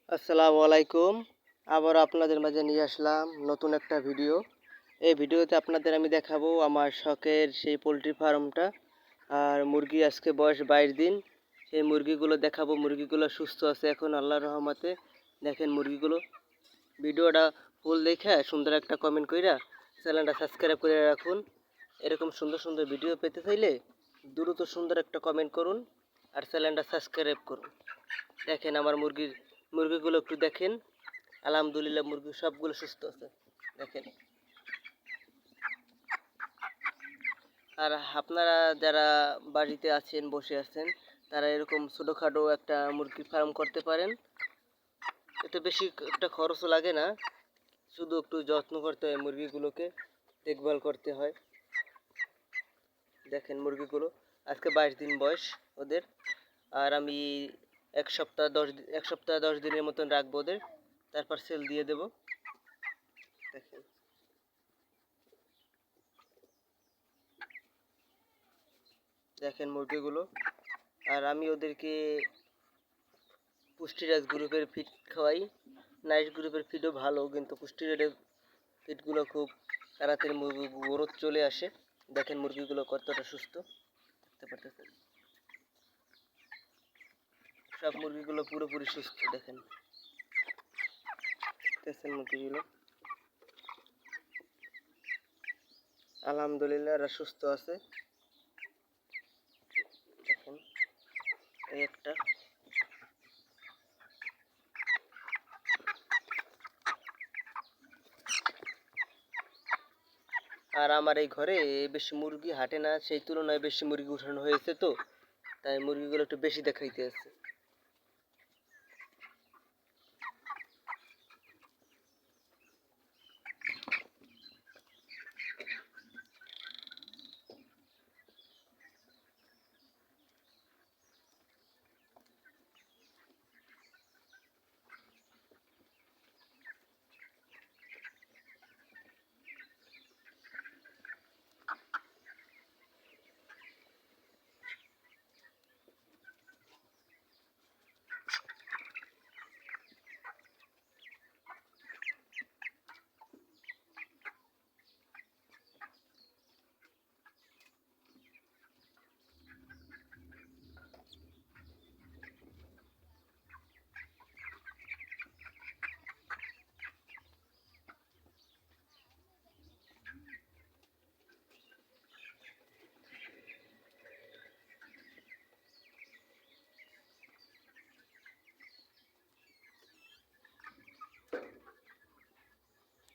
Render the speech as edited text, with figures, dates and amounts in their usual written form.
আসসালামু আলাইকুম। আবার আপনাদের মাঝে নিয়ে আসলাম নতুন একটা ভিডিও। এই ভিডিওতে আপনাদের আমি দেখাবো আমার শখের সেই পোলট্রি ফার্মটা। আর মুরগি আজকে বয়স 22 দিন। সেই মুরগিগুলো দেখাবো। মুরগিগুলো সুস্থ আছে এখন আল্লাহর রহমতে। দেখেন মুরগিগুলো। ভিডিওটা ফুল দেখে সুন্দর একটা কমেন্ট কইরা চ্যানেলটা সাবস্ক্রাইব করে রাখুন। এরকম সুন্দর সুন্দর ভিডিও পেতে চাইলে দ্রুত সুন্দর একটা কমেন্ট করুন আর চ্যানেলটা সাবস্ক্রাইব করুন। দেখেন আমার মুরগিগুলো একটু দেখেন। আলহামদুলিল্লাহ মুরগি সবগুলো সুস্থ আছে। দেখেন। আর আপনারা যারা বাড়িতে আছেন বসে আছেন তারা এরকম ছোটোখাটো একটা মুরগি ফার্ম করতে পারেন। এতে বেশি একটা খরচও লাগে না, শুধু একটু যত্ন করতে হয়, মুরগিগুলোকে দেখভাল করতে হয়। দেখেন মুরগিগুলো আজকে 22 দিন বয়স ওদের। আর আমি এক সপ্তাহ 10 দিনের মতন রাখবো ওদের, তারপর সেল দিয়ে দেব। দেখেন দেখেন মুরগিগুলো। আর আমি ওদেরকে পুষ্টিরাজ গ্রুপের ফিড খাওয়াই। নাইস গ্রুপের ফিডও ভালো, কিন্তু পুষ্টিরাজের ফিডগুলো খুব তাড়াতাড়ি মুরগি গ্রোথ চলে আসে। দেখেন মুরগিগুলো কতটা সুস্থ দেখতে পারতেছেন। সব মুরগিগুলো পুরোপুরি সুস্থ। দেখেন দেখতেছেন মুরগিগুলো, আলহামদুলিল্লাহ এরা সুস্থ আছে। দেখেন এই একটা। আর আমার এই ঘরে বেশি মুরগি হাঁটে না, সেই তুলনায় বেশি মুরগি উঠানো হয়েছে, তো তাই মুরগিগুলো একটু বেশি দেখাইতে আছে।